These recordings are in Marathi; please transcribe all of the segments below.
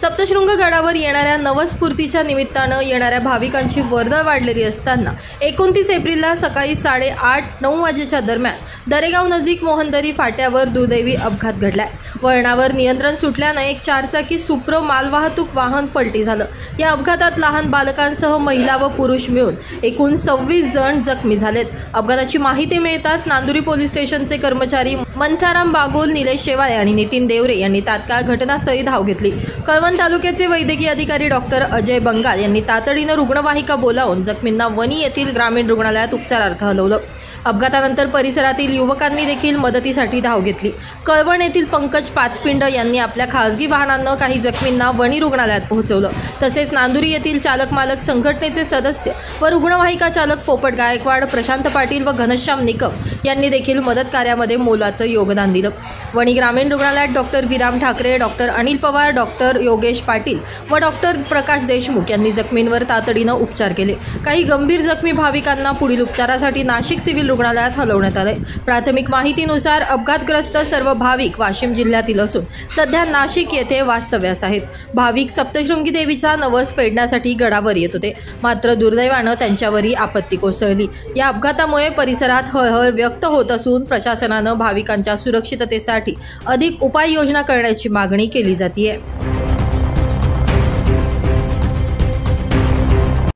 सप्तशृंग गडावर येणाऱ्या नवस्फूर्तीच्या निमित्तानं येणाऱ्या भाविकांची वर्दळ वाढलेली असताना 29 एप्रिलला सकाळी 8:30-9 वाजेच्या दरम्यान दरेगाव नजीक मोहनदरी फाट्यावर दुर्दैवी अपघात घडलाय। वळणावर नियंत्रण सुटल्यानं एक चारचाकी सुप्रो मालवाहतूक वाहन पलटी झालं। या अपघातात लहान बालकांसह महिला व पुरुष मिळून एकूण 26 जण जखमी झालेत। अपघाताची माहिती मिळताच नांदुरी पोलीस स्टेशनचे कर्मचारी मनसाराम बागोल, निलेश शेवाळे आणि नितीन देवरे यांनी तात्काळ घटनास्थळी धाव घेतली। कळवण तालुक्याचे वैद्यकीय अधिकारी डॉक्टर अजय बंगाल यांनी तातडीनं रुग्णवाहिका बोलावून जखमींना वणी येथील ग्रामीण रुग्णालयात उपचारार्थ हलवलं। अपघातानंतर परिसरातील युवकांनी देखील मदतीसाठी धाव घेतली। कळवण येथील पंकज पाचपिंड यांनी आपल्या खासगी वाहनानं काही जखमींना वणी रुग्णालयात पोहोचवलं। तसेच नांदुरी येथील चालक मालक संघटनेचे सदस्य व रुग्णवाहिका चालक पोपट गायकवाड, प्रशांत पाटील व घनश्याम निकम यांनी देखील मदत कार्यामध्ये मोलाचं योगदान दिलं। वणी ग्रामीण रुग्णालयात डॉक्टर विराम ठाकरे, डॉक्टर अनिल पवार, डॉक्टर योगेश पाटील व डॉक्टर प्रकाश देशमुख यांनी जखमींवर तातडीनं उपचार केले। काही गंभीर जखमी भाविकांना पुढील उपचारासाठी नाशिक सिव्हिल रुग्णालयात हलवण्यात आले। प्राथमिक माहितीनुसार अपघातग्रस्त सर्व भाविक वाशिम जिल्ह्यातील असून सध्या नाशिक येथे वास्तव्यास आहेत। भाविक सप्तशृंगी देवीचा नवस पेडण्यासाठी गडावर येत होते, मात्र दुर्दैवानं त्यांच्यावरही आपत्ती कोसळली। या अपघातामुळे परिसरात हळहळ व्यक्त होत असून प्रशासनानं भाविकांच्या सुरक्षिततेसाठी अधिक उपाययोजना करण्याची मागणी केली जाते।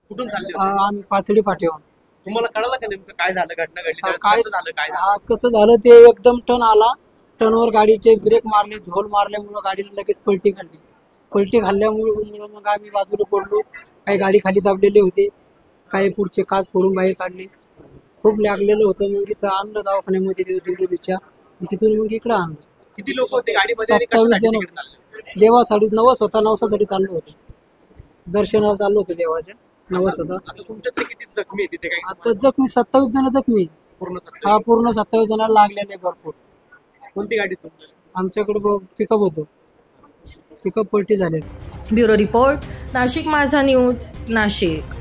कुठून चालले? आम्ही पाथडी फाट्यावर। तुम्हाला कळलं का नेमकं काय झालं, घटना घडली कसं झालं, काय झालं? कसं झालं ते एकदम टर्न आला, टर्नवर गाडीचे ब्रेक मारले, झोल मारल्यामुळे गाडीला लगेच पलटी खाल्ली। पलटी खाल्ल्यामुळे मग आम्ही बाजूला पडलो। काही गाडी खाली दाबलेली होती, काही पुढचे काच फोडून बाहेर काढले। खूप लागलेलं होतं, मग इथं आणलं दवाखान्यामध्ये दिंडोरीच्या, तिथून मग इकडं आणलं। किती लोक होते गाडीमध्ये? 27 जण होते। देवासाठी नवस होता, नवसासाठी चाललो होतो, दर्शनाला चाललो होतो देवाच्या, नवस होता। आता तुमच्यातले किती जखमी आहे तिथे? काही आता जखमी 27 जण जखमी। पूर्ण हा पूर्ण 27 जणांना लागलेले भरपूर। कोणती गाडी तुमची? आमच्याकडे पिकअप होतो, पिकअप पलटी झाले। ब्युरो रिपोर्ट, नाशिक माझा न्यूज, नाशिक।